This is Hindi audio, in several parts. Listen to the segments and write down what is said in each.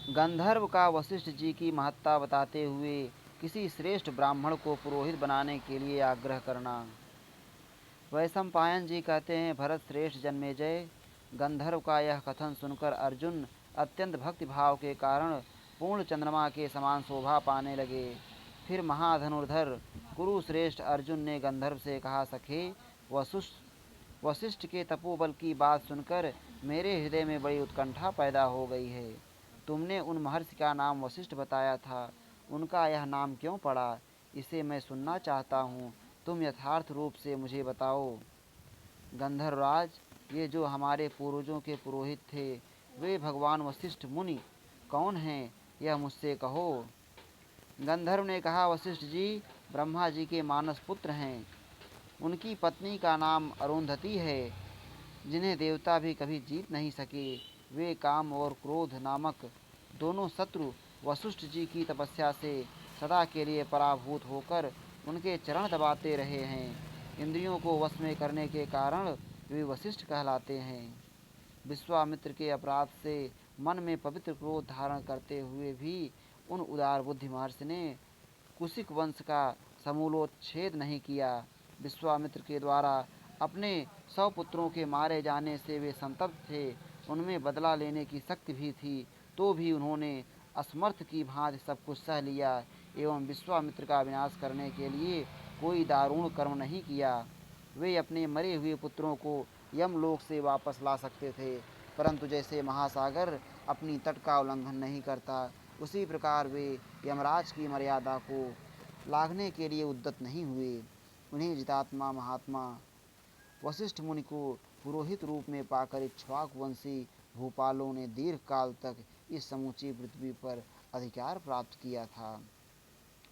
गंधर्व का वशिष्ठ जी की महत्ता बताते हुए किसी श्रेष्ठ ब्राह्मण को पुरोहित बनाने के लिए आग्रह करना। वैशंपायन जी कहते हैं, भरत श्रेष्ठ जन्मेजय, गंधर्व का यह कथन सुनकर अर्जुन अत्यंत भक्तिभाव के कारण पूर्ण चंद्रमा के समान शोभा पाने लगे। फिर महाधनुर्धर कुरुश्रेष्ठ अर्जुन ने गंधर्व से कहा, सखे, वशिष्ठ के तपोबल की बात सुनकर मेरे हृदय में बड़ी उत्कंठा पैदा हो गई है। तुमने उन महर्षि का नाम वशिष्ठ बताया था, उनका यह नाम क्यों पड़ा, इसे मैं सुनना चाहता हूँ। तुम यथार्थ रूप से मुझे बताओ। गंधर्वराज, ये जो हमारे पूर्वजों के पुरोहित थे, वे भगवान वशिष्ठ मुनि कौन हैं, यह मुझसे कहो। गंधर्व ने कहा, वशिष्ठ जी ब्रह्मा जी के मानस पुत्र हैं। उनकी पत्नी का नाम अरुंधति है, जिन्हें देवता भी कभी जीत नहीं सके। वे काम और क्रोध नामक दोनों शत्रु वशिष्ठ जी की तपस्या से सदा के लिए पराभूत होकर उनके चरण दबाते रहे हैं। इंद्रियों को वश में करने के कारण वे वशिष्ठ कहलाते हैं। विश्वामित्र के अपराध से मन में पवित्र क्रोध धारण करते हुए भी उन उदार बुद्धि महर्षि ने कुशिक वंश का समूलोच्छेद नहीं किया। विश्वामित्र के द्वारा अपने 100 पुत्रों के मारे जाने से वे संतप्त थे। उनमें बदला लेने की शक्ति भी थी, तो भी उन्होंने असमर्थ की भांति सब कुछ सह लिया एवं विश्वामित्र का विनाश करने के लिए कोई दारुण कर्म नहीं किया। वे अपने मरे हुए पुत्रों को यमलोक से वापस ला सकते थे, परंतु जैसे महासागर अपनी तट का उल्लंघन नहीं करता, उसी प्रकार वे यमराज की मर्यादा को लांघने के लिए उद्यत नहीं हुए। उन्हें जितात्मा महात्मा वशिष्ठ मुनि को पुरोहित रूप में पाकर इक्ष्वाकु वंशी भूपालों ने दीर्घ काल तक इस समूची पृथ्वी पर अधिकार प्राप्त किया था।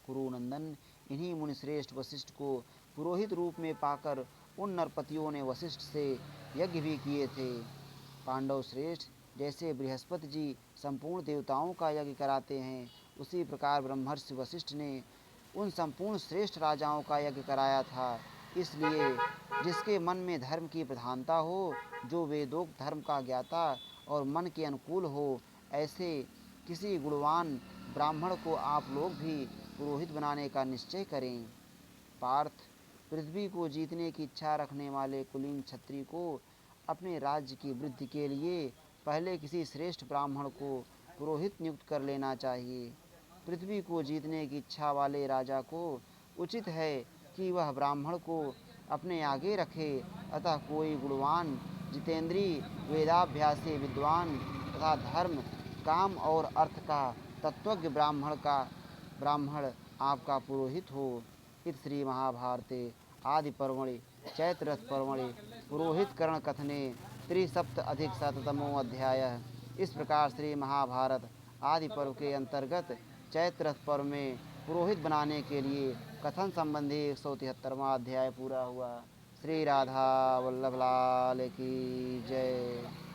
कुरुनंदन, इन्हीं मुनिश्रेष्ठ वशिष्ठ को पुरोहित रूप में पाकर उन नरपतियों ने वशिष्ठ से यज्ञ भी किए थे। पांडव श्रेष्ठ, जैसे बृहस्पति जी संपूर्ण देवताओं का यज्ञ कराते हैं, उसी प्रकार ब्रह्मर्षि वशिष्ठ ने उन संपूर्ण श्रेष्ठ राजाओं का यज्ञ कराया था। इसलिए जिसके मन में धर्म की प्रधानता हो, जो वेदोक्त धर्म का ज्ञाता और मन के अनुकूल हो, ऐसे किसी गुणवान ब्राह्मण को आप लोग भी पुरोहित बनाने का निश्चय करें। पार्थ, पृथ्वी को जीतने की इच्छा रखने वाले कुलीन क्षत्रिय को अपने राज्य की वृद्धि के लिए पहले किसी श्रेष्ठ ब्राह्मण को पुरोहित नियुक्त कर लेना चाहिए। पृथ्वी को जीतने की इच्छा वाले राजा को उचित है कि वह ब्राह्मण को अपने आगे रखे। अतः कोई गुणवान, जितेंद्रीय, वेदाभ्यासी विद्वान तथा धर्म, काम और अर्थ का तत्वज्ञ ब्राह्मण आपका पुरोहित हो। इत श्री महाभारते आदि पर्वणि चैत्ररथ पर्वणि पुरोहित करण कथने त्रिसप्त अधिक शततमो अध्याय। इस प्रकार श्री महाभारत आदि पर्व के अंतर्गत चैत्ररथ पर्व में पुरोहित बनाने के लिए कथन संबंधी 173वां अध्याय पूरा हुआ। श्री राधा वल्लभ लाल की जय।